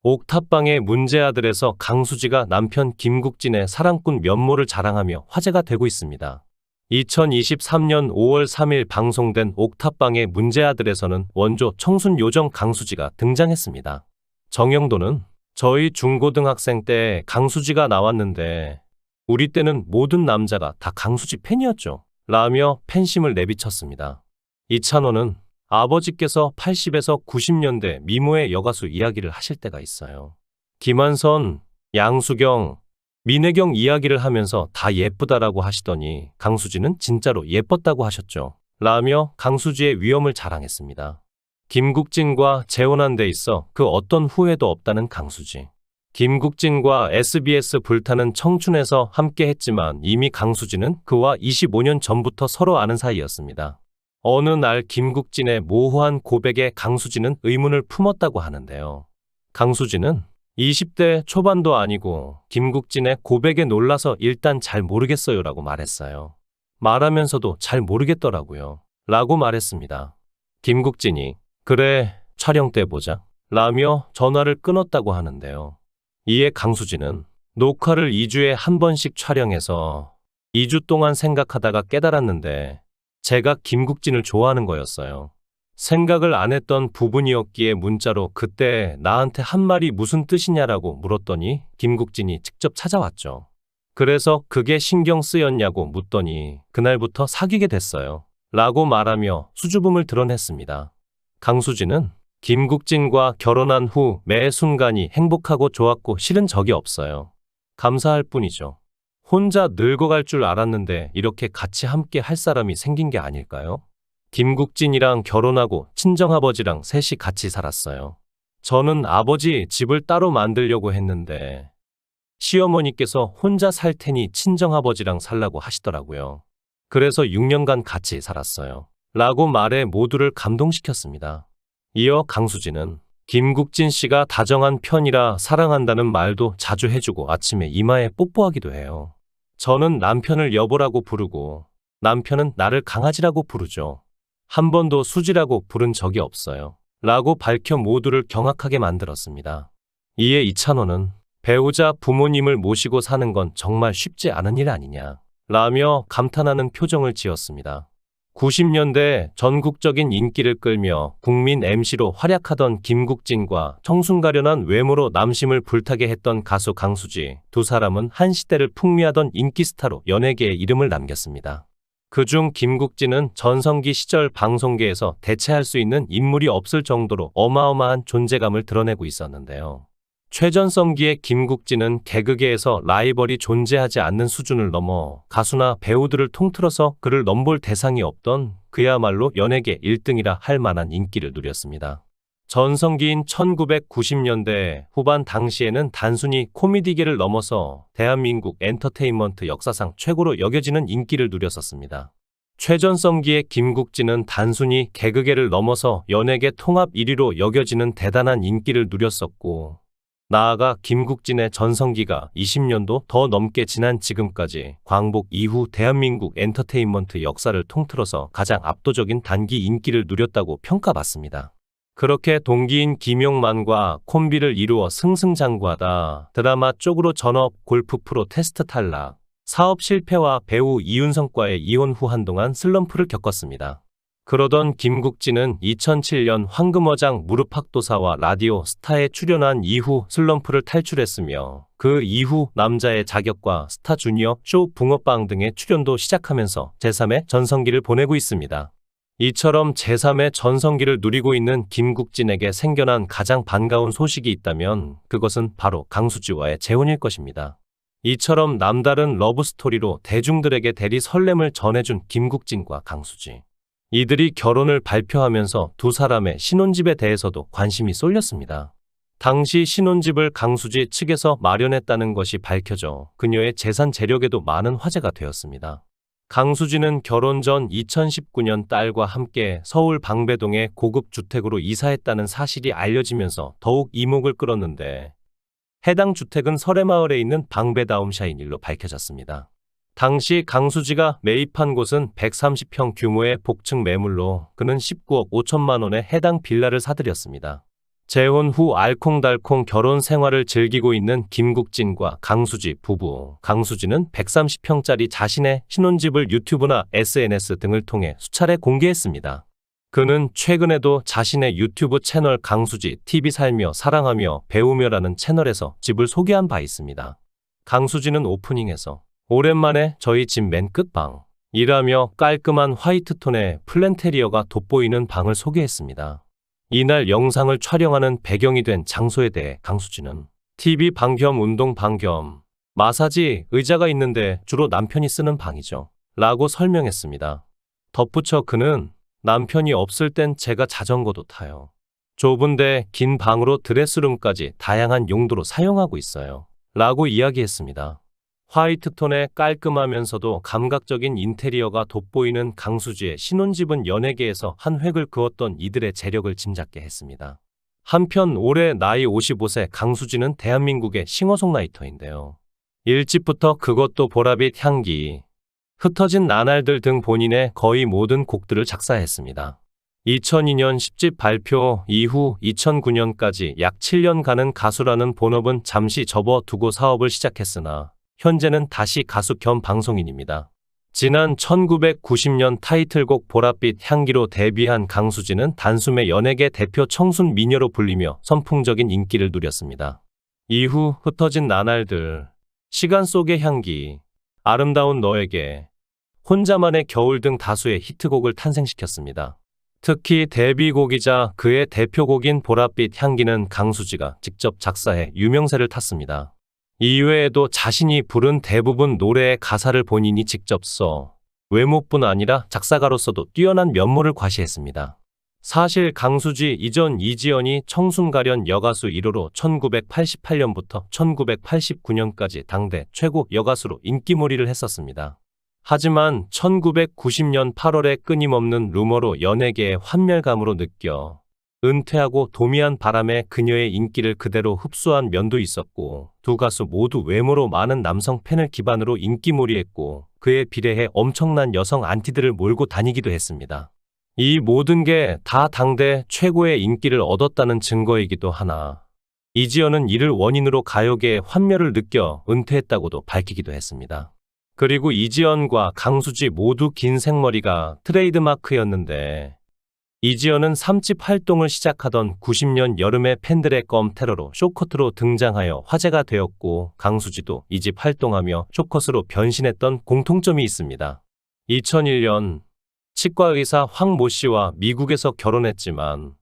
옥탑방의 문제아들에서 강수지가 남편 김국진의 사랑꾼 면모를 자랑하며 화제가 되고 있습니다. 2023년 5월 3일 방송된 옥탑방의 문제아들에서는 원조 청순요정 강수지가 등장했습니다. 정영도는 저희 중고등학생 때 강수지가 나왔는데 우리 때는 모든 남자가 다 강수지 팬이었죠. 라며 팬심을 내비쳤습니다. 이찬호는 아버지께서 80에서 90년대 미모의 여가수 이야기를 하실 때가 있어요. 김한선, 양수경, 민혜경 이야기를 하면서 다 예쁘다라고 하시더니 강수지는 진짜로 예뻤다고 하셨죠. 라며 강수지의 위엄을 자랑했습니다. 김국진과 재혼한 데 있어 그 어떤 후회도 없다는 강수지. 김국진과 SBS 불타는 청춘에서 함께 했지만 이미 강수지는 그와 25년 전부터 서로 아는 사이였습니다. 어느 날 김국진의 모호한 고백에 강수지는 의문을 품었다고 하는데요. 강수지는 20대 초반도 아니고 김국진의 고백에 놀라서 일단 잘 모르겠어요 라고 말했어요. 말하면서도 잘 모르겠더라고요. 라고 말했습니다. 김국진이 그래 촬영 때 보자 라며 전화를 끊었다고 하는데요. 이에 강수지는 녹화를 2주에 한 번씩 촬영해서 2주 동안 생각하다가 깨달았는데 제가 김국진을 좋아하는 거였어요. 생각을 안 했던 부분이었기에 문자로 그때 나한테 한 말이 무슨 뜻이냐라고 물었더니 김국진이 직접 찾아왔죠. 그래서 그게 신경 쓰였냐고 묻더니 그날부터 사귀게 됐어요. 라고 말하며 수줍음을 드러냈습니다. 강수지는 김국진과 결혼한 후 매 순간이 행복하고 좋았고 싫은 적이 없어요. 감사할 뿐이죠. 혼자 늙어갈 줄 알았는데 이렇게 같이 함께 할 사람이 생긴 게 아닐까요? 김국진이랑 결혼하고 친정아버지랑 셋이 같이 살았어요. 저는 아버지 집을 따로 만들려고 했는데 시어머니께서 혼자 살 테니 친정아버지랑 살라고 하시더라고요. 그래서 6년간 같이 살았어요. 라고 말해 모두를 감동시켰습니다. 이어 강수지는 김국진 씨가 다정한 편이라 사랑한다는 말도 자주 해주고 아침에 이마에 뽀뽀하기도 해요. 저는 남편을 여보라고 부르고 남편은 나를 강아지라고 부르죠. 한 번도 수지라고 부른 적이 없어요. 라고 밝혀 모두를 경악하게 만들었습니다. 이에 이찬호는 배우자 부모님을 모시고 사는 건 정말 쉽지 않은 일 아니냐 라며 감탄하는 표정을 지었습니다. 90년대 전국적인 인기를 끌며 국민 MC로 활약하던 김국진과 청순가련한 외모로 남심을 불타게 했던 가수 강수지 두 사람은 한 시대를 풍미하던 인기 스타로 연예계에 이름을 남겼습니다. 그중 김국진은 전성기 시절 방송계에서 대체할 수 있는 인물이 없을 정도로 어마어마한 존재감을 드러내고 있었는데요. 최전성기의 김국진은 개그계에서 라이벌이 존재하지 않는 수준을 넘어 가수나 배우들을 통틀어서 그를 넘볼 대상이 없던 그야말로 연예계 1등이라 할 만한 인기를 누렸습니다. 전성기인 1990년대 후반 당시에는 단순히 코미디계를 넘어서 대한민국 엔터테인먼트 역사상 최고로 여겨지는 인기를 누렸었습니다. 최전성기의 김국진은 단순히 개그계를 넘어서 연예계 통합 1위로 여겨지는 대단한 인기를 누렸었고 나아가 김국진의 전성기가 20년도 더 넘게 지난 지금까지 광복 이후 대한민국 엔터테인먼트 역사를 통틀어서 가장 압도적인 단기 인기를 누렸다고 평가받습니다. 그렇게 동기인 김용만과 콤비를 이루어 승승장구하다 드라마 쪽으로 전업, 골프 프로 테스트 탈락, 사업 실패와 배우 이윤성과의 이혼 후 한동안 슬럼프를 겪었습니다. 그러던 김국진은 2007년 황금어장 무릎팍도사와 라디오 스타에 출연한 이후 슬럼프를 탈출했으며 그 이후 남자의 자격과 스타 주니어 쇼 붕어빵 등의 출연도 시작하면서 제3의 전성기를 보내고 있습니다. 이처럼 제3의 전성기를 누리고 있는 김국진에게 생겨난 가장 반가운 소식이 있다면 그것은 바로 강수지와의 재혼일 것입니다. 이처럼 남다른 러브스토리로 대중들에게 대리 설렘을 전해준 김국진과 강수지. 이들이 결혼을 발표하면서 두 사람의 신혼집에 대해서도 관심이 쏠렸습니다. 당시 신혼집을 강수지 측에서 마련했다는 것이 밝혀져 그녀의 재산 재력에도 많은 화제가 되었습니다. 강수지는 결혼 전 2019년 딸과 함께 서울 방배동의 고급 주택으로 이사했다는 사실이 알려지면서 더욱 이목을 끌었는데 해당 주택은 설해마을에 있는 방배다움샤인 일로 밝혀졌습니다. 당시 강수지가 매입한 곳은 130평 규모의 복층 매물로 그는 19억 5천만 원에 해당 빌라를 사들였습니다. 재혼 후 알콩달콩 결혼 생활을 즐기고 있는 김국진과 강수지 부부. 강수지는 130평짜리 자신의 신혼집을 유튜브나 SNS 등을 통해 수차례 공개했습니다. 그는 최근에도 자신의 유튜브 채널 강수지 TV 살며 사랑하며 배우며라는 채널에서 집을 소개한 바 있습니다. 강수지는 오프닝에서 오랜만에 저희 집 맨 끝방 이라며 깔끔한 화이트톤의 플랜테리어가 돋보이는 방을 소개했습니다. 이날 영상을 촬영하는 배경이 된 장소에 대해 강수지는 TV 방 겸 운동 방 겸 마사지 의자가 있는데 주로 남편이 쓰는 방이죠 라고 설명했습니다. 덧붙여 그는 남편이 없을 땐 제가 자전거도 타요. 좁은데 긴 방으로 드레스룸까지 다양한 용도로 사용하고 있어요 라고 이야기했습니다. 화이트톤의 깔끔하면서도 감각적인 인테리어가 돋보이는 강수지의 신혼집은 연예계에서 한 획을 그었던 이들의 재력을 짐작케 했습니다. 한편 올해 나이 55세 강수지는 대한민국의 싱어송라이터인데요. 1집부터 그것도 보랏빛 향기, 흩어진 나날들 등 본인의 거의 모든 곡들을 작사했습니다. 2002년 10집 발표 이후 2009년까지 약 7년간은 가수라는 본업은 잠시 접어두고 사업을 시작했으나 현재는 다시 가수 겸 방송인입니다. 지난 1990년 타이틀곡 보랏빛 향기로 데뷔한 강수지는 단숨에 연예계 대표 청순 미녀로 불리며 선풍적인 인기를 누렸습니다. 이후 흩어진 나날들, 시간 속의 향기, 아름다운 너에게, 혼자만의 겨울 등 다수의 히트곡을 탄생시켰습니다. 특히 데뷔곡이자 그의 대표곡인 보랏빛 향기는 강수지가 직접 작사해 유명세를 탔습니다. 이외에도 자신이 부른 대부분 노래의 가사를 본인이 직접 써 외모뿐 아니라 작사가로서도 뛰어난 면모를 과시했습니다. 사실 강수지 이전 이지연이 청순가련 여가수 1호로 1988년부터 1989년까지 당대 최고 여가수로 인기몰이를 했었습니다. 하지만 1990년 8월에 끊임없는 루머로 연예계의 환멸감으로 느껴 은퇴하고 도미한 바람에 그녀의 인기를 그대로 흡수한 면도 있었고 두 가수 모두 외모로 많은 남성 팬을 기반으로 인기몰이했고 그에 비례해 엄청난 여성 안티들을 몰고 다니기도 했습니다. 이 모든 게 다 당대 최고의 인기를 얻었다는 증거이기도 하나 이지연은 이를 원인으로 가요계의 환멸을 느껴 은퇴했다고도 밝히기도 했습니다. 그리고 이지연과 강수지 모두 긴 생머리가 트레이드마크였는데 이지연은 3집 활동을 시작하던 90년 여름에 팬들의 껌 테러로 쇼컷으로 등장하여 화제가 되었고 강수지도 2집 활동하며 쇼컷으로 변신했던 공통점이 있습니다. 2001년 치과의사 황모 씨와 미국에서 결혼했지만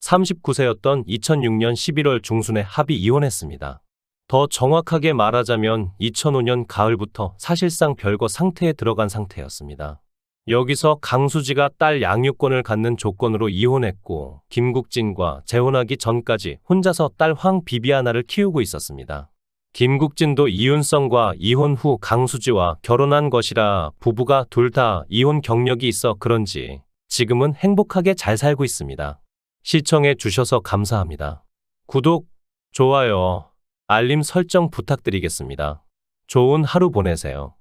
39세였던 2006년 11월 중순에 합의 이혼했습니다. 더 정확하게 말하자면 2005년 가을부터 사실상 별거 상태에 들어간 상태였습니다. 여기서 강수지가 딸 양육권을 갖는 조건으로 이혼했고 김국진과 재혼하기 전까지 혼자서 딸 황비비아나를 키우고 있었습니다. 김국진도 이윤성과 이혼 후 강수지와 결혼한 것이라 부부가 둘 다 이혼 경력이 있어 그런지 지금은 행복하게 잘 살고 있습니다. 시청해 주셔서 감사합니다. 구독, 좋아요, 알림 설정 부탁드리겠습니다. 좋은 하루 보내세요.